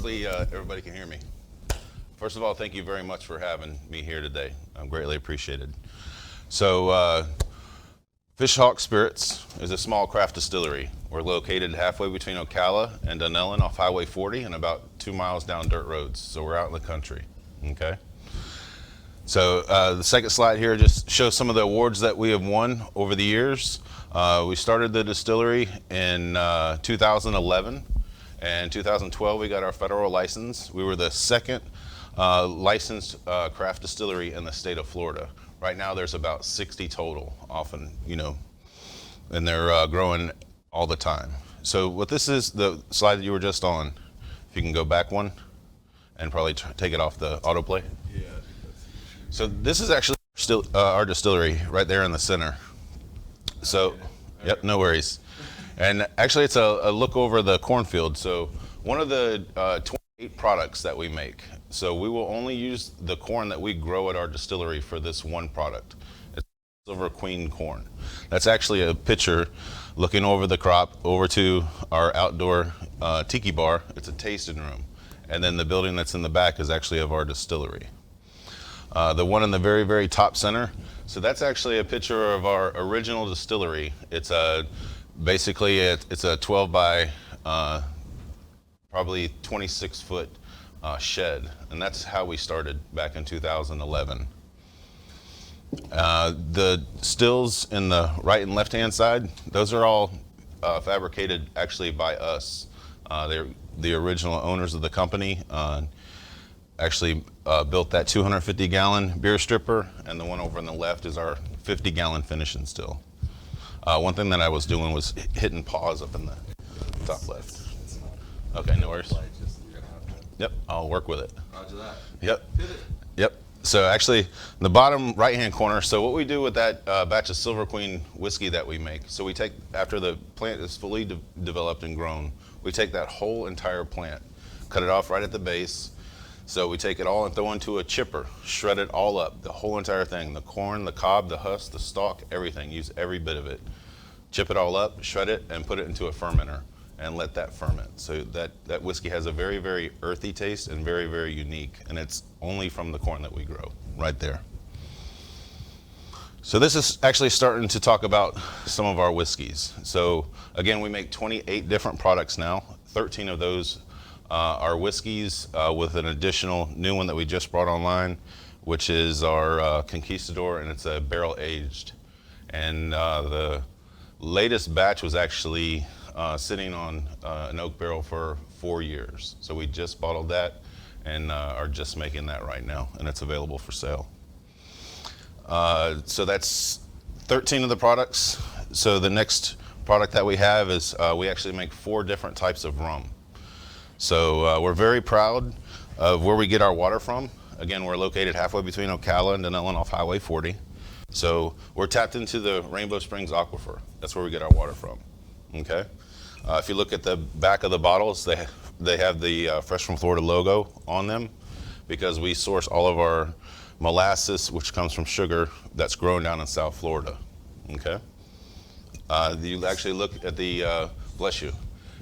Hopefully everybody can hear me. First of all, thank you very much for having me here today. I'm greatly appreciated. So, Fishhawk Spirits is a small craft distillery. We're located halfway between Ocala and Dunellen off Highway 40 and about 2 miles down dirt roads. So we're out in the country, okay? So the second slide here just shows some of the awards that we have won over the years. We started the distillery in 2011. And 2012, we got our federal license. We were the second licensed craft distillery in the state of Florida. Right now, there's about 60 total, often, and they're growing all the time. So what this is, the slide that you were just on, if you can go back one, and probably take it off the autoplay. Yeah. So this is actually still our distillery right there in the center. So, Okay. Yep, no worries. And actually, it's a look over the cornfield. So one of the 28 products that we make. So we will only use the corn that we grow at our distillery for this one product. It's Silver Queen corn. That's actually a picture looking over the crop over to our outdoor tiki bar. It's a tasting room. And then the building that's in the back is actually of our distillery. The one in the very, very top center. So that's actually a picture of our original distillery. It's basically it's a 12 by probably 26 foot shed, and that's how we started back in 2011. The stills in the right and left hand side, those are all fabricated actually by us. They're the original owners of the company. Actually built that 250 gallon beer stripper, and the one over on the left is our 50 gallon finishing still. One thing that I was doing was hitting pause up in the top left. Okay, no worries. Yep, I'll work with it. Roger that. Yep. Pivot. Yep. So actually, the bottom right-hand corner, so what we do with that batch of Silver Queen whiskey that we make, so we take, after the plant is fully developed and grown, we take that whole entire plant, cut it off right at the base. So we take it all and throw into a chipper, shred it all up, the whole entire thing, the corn, the cob, the husk, the stalk, everything, use every bit of it. Chip it all up, shred it, and put it into a fermenter and let that ferment. So that whiskey has a very, very earthy taste and very, very unique, and it's only from the corn that we grow, right there. So this is actually starting to talk about some of our whiskeys. So again, we make 28 different products now, 13 of those our whiskeys with an additional new one that we just brought online, which is our Conquistador, and it's a barrel aged. And the latest batch was actually sitting on an oak barrel for 4 years. So we just bottled that and are just making that right now, and it's available for sale. So that's 13 of the products. So the next product that we have is we actually make 4 different types of rum. So we're very proud of where we get our water from. Again, we're located halfway between Ocala and Dunellen off Highway 40. So we're tapped into the Rainbow Springs aquifer. That's where we get our water from. Okay. If you look at the back of the bottles, they have the Fresh from Florida logo on them, because we source all of our molasses, which comes from sugar that's grown down in South Florida. Okay. You actually look at the bless you.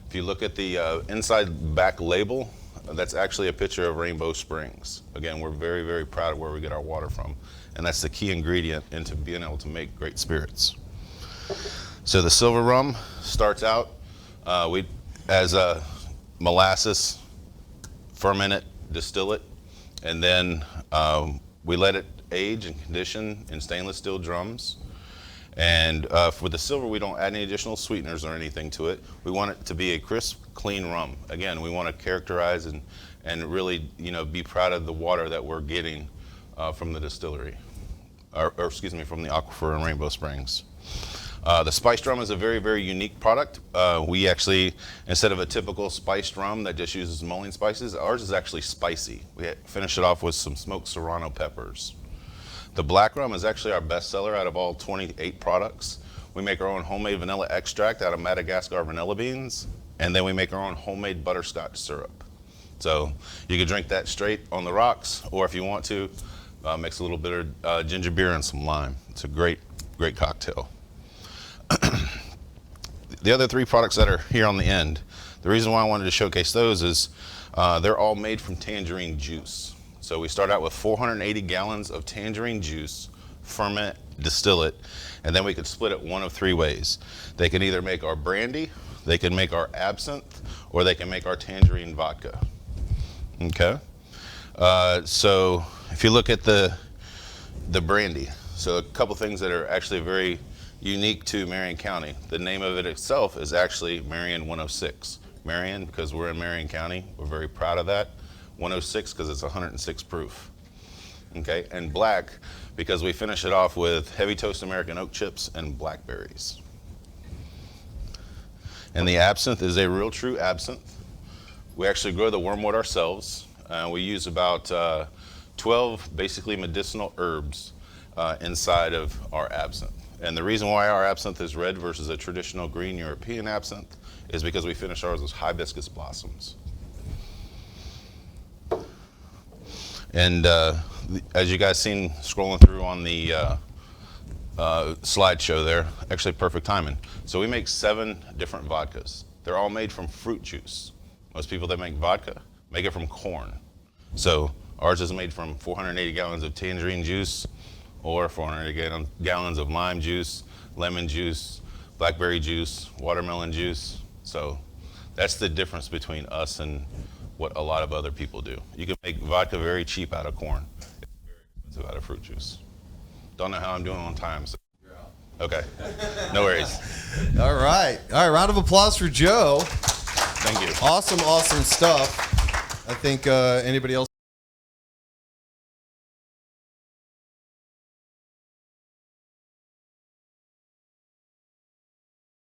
If you look at the inside back label, that's actually a picture of Rainbow Springs. Again, we're very, very proud of where we get our water from, and that's the key ingredient into being able to make great spirits. So the silver rum starts out as a molasses, ferment it, distill it, and then we let it age and condition in stainless steel drums. And for the silver, we don't add any additional sweeteners or anything to it. We want it to be a crisp, clean rum. Again, we want to characterize and really, be proud of the water that we're getting from the distillery, or excuse me, from the aquifer in Rainbow Springs. The spiced rum is a very, very unique product. We actually, instead of a typical spiced rum that just uses mulling spices, ours is actually spicy. We finish it off with some smoked serrano peppers. The black rum is actually our best seller out of all 28 products. We make our own homemade vanilla extract out of Madagascar vanilla beans, and then we make our own homemade butterscotch syrup. So you can drink that straight on the rocks, or if you want to, mix a little bit of ginger beer and some lime. It's a great, great cocktail. The other 3 products that are here on the end, the reason why I wanted to showcase those is They're all made from tangerine juice. So we start out with 480 gallons of tangerine juice, ferment, distill it, and then we could split it one of three ways. They can either make our brandy, they can make our absinthe, or they can make our tangerine vodka. Okay? So if you look at the brandy, so a couple things that are actually very unique to Marion County. The name of it itself is actually Marion 106. Marion, because we're in Marion County, we're very proud of that. 106 because it's 106 proof. Okay, and black because we finish it off with heavy toast American oak chips and blackberries. And the absinthe is a real true absinthe. We actually grow the wormwood ourselves. We use about 12 basically medicinal herbs inside of our absinthe. And the reason why our absinthe is red versus a traditional green European absinthe is because we finish ours with hibiscus blossoms. And as you guys seen scrolling through on the slideshow there, actually perfect timing. So we make 7 different vodkas. They're all made from fruit juice. Most people that make vodka make it from corn. So ours is made from 480 gallons of tangerine juice, or 480 gallons of lime juice, lemon juice, blackberry juice, watermelon juice. So that's the difference between us and what a lot of other people do. You can make vodka very cheap out of corn. It's very expensive out of fruit juice. Don't know how I'm doing on time. So. Okay, no worries. All right, round of applause for Joe. Thank you. Awesome stuff. I think anybody else